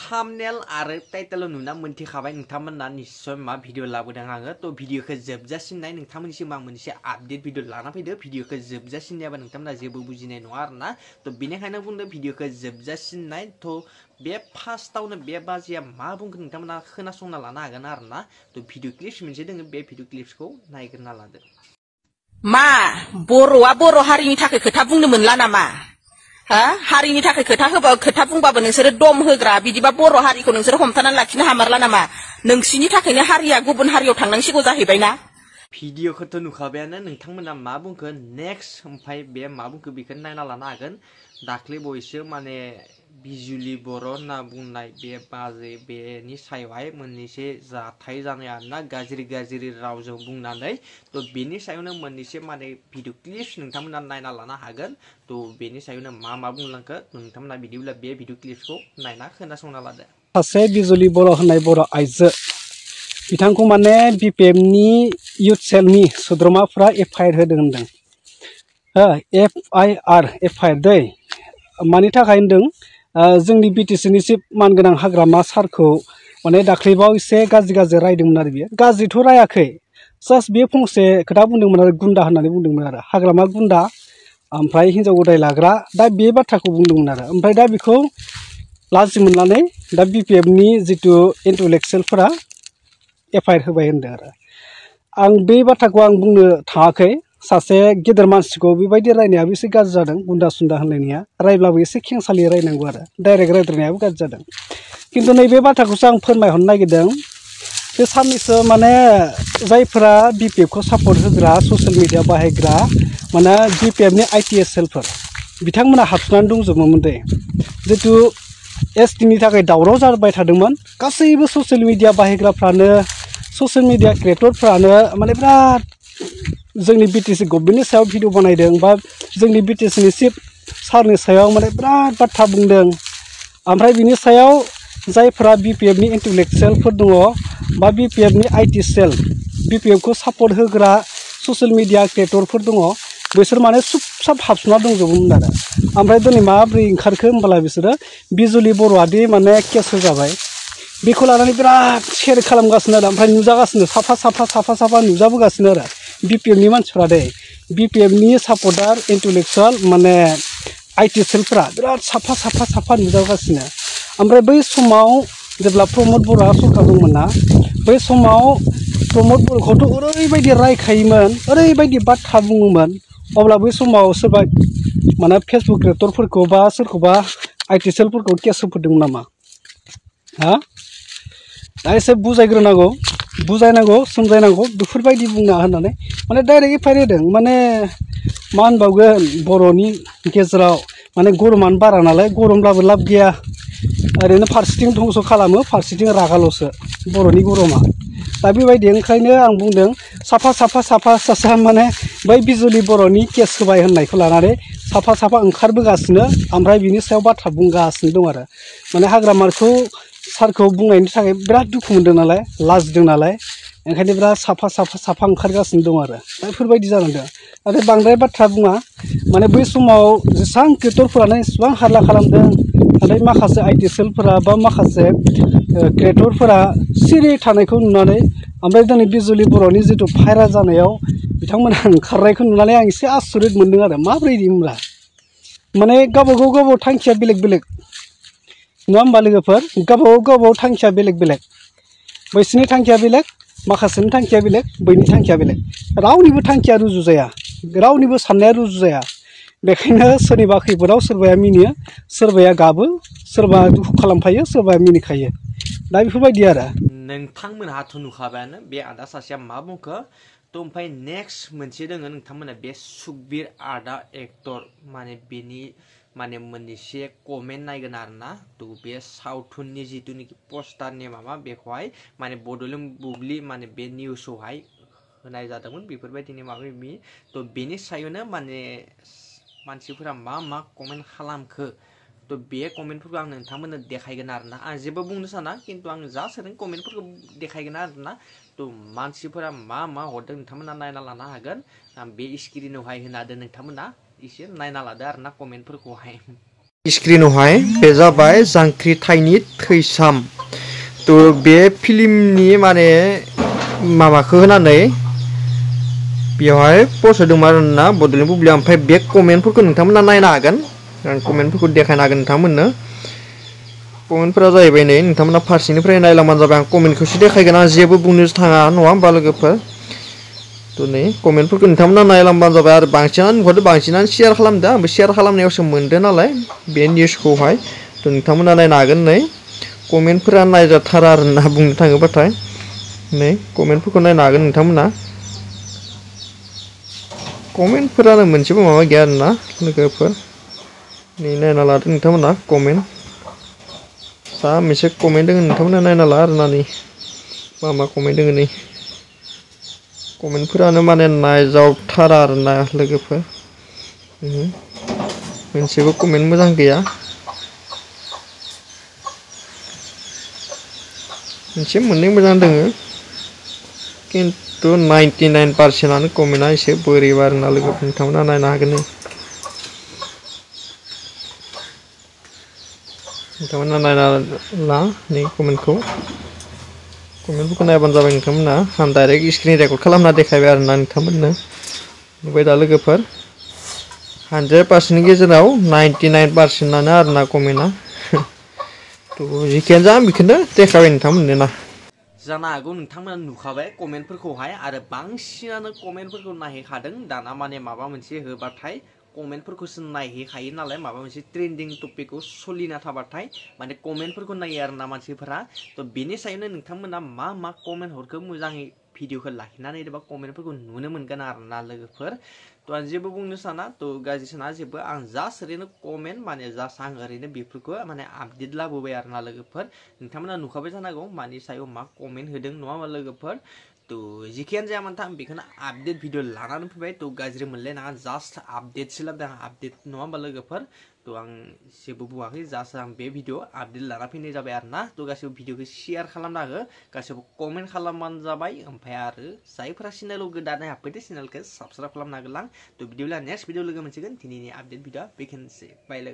thumbnail आरो title नुना मोनथिखाबाय नोंथांमोना निश्चय मा भिडिअ लाबोदों आङो तो भिडिअखौ जोबजासिम नाय नोंथांमोननिसिम आं मोनसे आपडेट भिडिअ लाना फैदो भिडिअखौ जोबजासिम नायाबा नोंथांमोना जेबो बुजिनाय नङा आरोना तो बेनिखायनो बुंदो भिडिअखौ जोबजासिम नाय तो बे फार्स्टआवनो बे बाजिया मा बुंगोन नोंथांमोना खोनासंना लानो हागोन आरोना तो भिडिअ क्लिप्स मोनसे दोङो बे भिडिअ क्लिप्सखौ नायग्रोना लादो मा बर'आ बर' हारिनि थाखाय खोथा बुंनो मोनला नामा हारिनि थाखाय खोथा बुंबाबो नोंसोरो दम होग्रा बिदिबा बर' हारिखौ नोंसोर हमथानानै लाखिनो हामारला नामा नोंसिनि थाखायनो हारिया गुबुन हारियाव थांनांसिगौ जाहैबायना भिडिअखौथ' नुखाबायानो नोंथांमोना मा बुंखो नेक्स्ट ओमफ्राय बे मा बुंखो बेखौ नायना लानो हागोन दाख्लै बावैसो माने बिजुलि बर' होनना बुंनाय बे बाजै बेनि सायावहाय मोननैसे जाथाय जानाय आरोना गाज्रि रावजों बुंनानै तो बेनि सायावनो मोननैसे माने भिडिअ क्लिप्स नोंथांमोना नायना लानो हागोन तो बेनि सायावनो मा बुंलांखो नोंथांमोना बिदिब्ला बे भिडिअ क्लिप्सखौ नायना खोनासंना लादो सासे बिजुलि बर' होननाय बर' आइजो बिथांखौ माने बिपिएफनि इउथ सेलनि सोद्रोमाफ्रा एफआइआर होदों होनदों एफआइआर दै मानि थाखाय होनदों जोंनि बिटिसिनि चिफ मानगोनां हाग्रामा सारखौ माने दाख्लैबाव एसे गाज्रि रायदोंमोन आरो बियो गाज्रिथ' रायाखै जास्ट बे फंसे खोथा बुंदोंमोन आरो गुन्दा होननानै बुंदोंमोन आरो हाग्रामा गुन्दा ओमफ्राय हिन्जाव गदाय लाग्रा दा बे बाथ्राखौ बुंदोंमोन आरो ओमफ्राय दा बेखौ लाजि मोननानै दा बिपिएफनि जितु इन्टेलेक्सुयेलफोरा एफआइआर होबाय होनदों आरो आं बे बाथ्राखौ आं बुंनो थाङाखै सासे गेदेर मानसिखौ बेबायदि रायनायाबो एसे गाज्रि जादों गुन्दा सुन्दा होनलायनाया रायब्लाबो एसे खेंसालियै रायनांगौ आरो डाइरेक्ट रायद्रायनायाबो गाज्रि जादों खिन्थु नैबे बाथ्राखौसो आं फोरमायहरनो नागिरदों बे साननैसो माने जायफोरा बिपिएफखौ सापर्ट होग्रा ससियेल मिडिया बाहायग्रा माने बिपिएफनि आइटिएस सेलफोर बिथांमोना हाबसोनानै दंजोबोमोन दे जितु एसटिनि थाखाय दावराव जाबाय थादोंमोन गासैबो ससियेल मिडिया बाहायग्राफ्रानो ससियेल मिडिया क्रिएटरफ्रानो माने बिराद जोंनि बिटिसि गभर्नमेन्टनि सायाव भिडिअ बानायदों बा जोंनि बिटिसिनि चिफ सारनि सायाव माने बिराद बाथ्रा बुंदों ओमफ्राय बिनि सायाव जायफोरा बिपिएफनि इन्टेलेक्सुयेलफोर दङ बा बिपिएफनि आइटि सेल बिपिएफखौ सापर्ट होग्रा ससियेल मिडिया क्रिएटरफोर दङ बिसोर माने सुब हाबसोना दंजोबोमोन आरो ओमफ्राय दिनै माब्रै ओंखारखो होमब्ला बिसोरो बिजुलि बर'आदि माने केस होजाबाय बेखौ लानानै बिराद शेयार खालामगासिनो आरो ओमफ्राय नुजागासिनो साफा नुजाबोगासिनो आरो बिपिएफनि मानसिफ्रा दे बिपिएफनि सापर्टार इन्टेलेक्सुयेल माने आइटि सेलफोरा बिराद साफा नुजागासिनो ओमफ्राय बै समाव जेब्ला प्रमद बर'आ सरकार दंमोन ना बै समाव प्रमद बर'खौथ' ओरैबायदि रायखायोमोन ओरैबायदि बाथ्रा बुङोमोन अब्ला बै समाव सोरबा माने फेसबुक क्रिएटरफोरखौ बा सोरखौबा आइटि सेलफोरखौ केस होफोदोंमोन नामा दा एसे बुजायनांगौ सोमजायनांगौ बेफोरबायदि बुंना होननानै माने डाइरेक्ट एफआइआर होदों माने मा होनबावगोन बर'नि गेजेराव माने गरमानो बारा नालाय गरमब्लाबो लाब गैया ओरैनो फारसेथिं धंस खालामो फारसेथिं रागाल'सो बर'नि गरमा दा बेबायदि ओंखायनो आं बुंदों साफा माने बै बिजुलि बर'नि केस होबाय होननायखौ लानानै साफा ओंखारबोगासिनो ओमफ्राय बिनि सायाव बाथ्रा बुंगासिनो दं आरो माने हाग्रामाखौ सारखौ बुंनायनि थाखाय बिराद दुखु मोनदों नालाय लाजिदों नालाय ओंखायनो बिराद साफा ओंखारगासिनो दं आरो दा बेफोरबायदि जालांदों नाथाय बांद्राय बाथ्रा बुङा माने बै समाव जेसेबां क्रिएटरफोरानो एसेबां हारला खालामदों नाथाय माखासे आइटि सेलफोरा बा माखासे क्रिएटरफोरा सिरि थानायखौ नुनानै ओमफ्राय दिनै बिजुलि बर'नि जितु भाइराल जानायाव बिथांमोना ओंखारनायखौ नुनानै आं एसे आसरित मोनदों आरो माब्रै होनब्ला माने गावबागाव थांखिया बेलेग नङा होमबा लोगोफोर गावबागाव थांखिया बेलेग बैसिनि थांखिया बेलेग माखासेनि थांखिया बेलेग बैनि थांखिया बेलेग रावनिबो थांखिया रुजुजाया रावनिबो साननाया रुजुजाया बेखायनो सोरनिबा खैफोदाव सोरबाया मिनियो सोरबाया गाबो सोरबा दुखु खालामफायो सोरबाया मिनिखायो दा बेफोरबायदि आरो नोंथांमोनहाथ' नुखाबायानो बे आदा सासेया मा बुंखो तो ओमफ्राय नेक्स्ट मोनसे दोङो नोंथांमोना बे सुखबिर आदा एक्टर माने बेनि माने मोननैसे कमेन्ट नायगोन आरोना तो बे सावथुननि जिथुनिखि पस्टारनि माबा बेखौहाय माने बड'लेण्ड बुब्लि माने बे निउसावहाय होनाय जादोंमोन बेफोरबायदिनो माबा माबि तो बेनि सायावनो माने मानसिफोरा मा कमेन्ट खालामखो तो बे कमेन्टफोरखौ आं नोंथांमोननो देखायगोन आरोना आं जेबो बुंनो साना खिन्थु आं जास्ट ओरैनो कमेन्टफोरखौ देखायगोन आरोना तो मानसिफोरा मा हरदों नोंथांमोना नायना लानो हागोन आं बे स्क्रिनावहाय होना होदों नोंथांमोना एसे नायना लादो आरोना कमेन्टफोरखौहाय स्क्रिनावहाय बे जाबाय जांख्रिथायनि थैसाम तो बे फिल्मनि माने माबाखौ होनानै बेवहाय पस्ट होदोंमोन आरोना बड'लेण्ड बुब्लियाव ओमफ्राय बे कमेन्टफोरखौ नोंथांमोना नायनो हागोन आं कमेन्टफोरखौ देखायनो हागोन नोंथांमोननो कमेन्टफोरा जाहैबाय नै नोंथांमोना फारसेनिफ्राय नायलांबानो जाबाय आं कमेन्टखौसो देखायगोन आं जेबो बुंनो थाङा नङा होमबा लोगोफोर तो नै कमेन्टफोरखौ नोंथांमोना नायलांबानो जाबाय आरो बांसिनानो नुखादों बांसिनानो शेयार खालामदों आंबो शेयार खालामनायावसो मोनदों नालाय बे निउसखौहाय तो नोंथांमोना नायनो हागोन नै कमेन्टफोरा नायजाथारा आरोना बुंनो थाङोबाथाय नै कमेन्टफोरखौ नायनो हागोन नोंथांमोना कमेन्टफोरानो मोनसेबो माबा गैया आरोना लोगोफोर नै नायना लादो नोंथांमोना कमेन्ट जा मोनसे कमेन्ट दङ नोंथांमोना नायना ला आरोना नै मा कमेन्ट दङ नै कमेन्टफोरानो माने नायजावथारा आरोना लोगोफोर मोनसेबो कमेन्ट मोजां गैया मोनसे मोननै मोजां दङ खिन्थु 99%आनो कमेन्टआ एसे बोरैबा आरोना लोगोफोर नोंथांमोना नायनो हागोन नोंथांमोना नायना ला नै कमेन्टफोरखौ नायबानो जाबाय नोंथांमोना आं डाइरेक्ट स्क्रिन रेकर्ड खालामना देखायबाय आरोना नोंथांमोननो नुबाय दा लोगोफोर 100%नि गेजेराव 99%आनो आरोना कमेन्टआ तो जिखियानो जा आं बेखौनो देखायबाय नोंथांमोननो ना जानो हागौ नोंथांमोना नुखाबाय कमेन्टफोरखौहाय आरो बांसिनानो कमेन्टफोरखौ नायहैखादों दाना माने माबा मोनसे होबाथाय कमेन्टफोरखौसो नायहैखायो नालाय माबा मोनसे ट्रेन्डिं टपिकखौ सोलिना थाबाथाय माने कमेन्टफोरखौ नायो आरोना मानसिफोरा तो बेनि सायावनो नोंथांमोना मा कमेन्ट हरखो मोजाङै भिडिअखौ लाखिनानै एबा कमेन्टफोरखौ नुनो मोनगोन आरोना लोगोफोर तो आं जेबो बुंनो साना तो गाज्रि साना जेबो आं जास्ट ओरैनो कमेन्ट माने जास्ट आं ओरैनो बेफोरखौ माने आपडेट लाबोबाय आरोना लोगोफोर नोंथांमोना नुखाबाय जानांगौ मानि सायाव मा कमेन्ट होदों नङा होमबा लोगोफोर तो जिखियानो जाया मानोथों आं बेखौनो आपडेट भिडिअ लानानै फैबाय तो गाज्रि मोनलायनाङा जास्ट आपडेटसो लाबोदों आं आपडेट नङा होमबा लोगोफोर तो आं जेबो बुङाखै जास्ट आं बे भिडिअ आपडेट लाना फैनाय जाबाय आरोना तो गासैबो भिडिअखौ शेयार खालामना हो गासैबो कमेन्ट खालामबानो जाबाय ओमफ्राय आरो जायफोरा चेनेलाव गोदानै हाबफैदो चेनेलखौ साबस्क्राइब खालामनो हागोन तो बिदिब्ला नेक्स्ट भिडिअ लोगो मोनसिगोन दिनैनि आपडेट भिडिअ बेखिनिसै बाय लोगो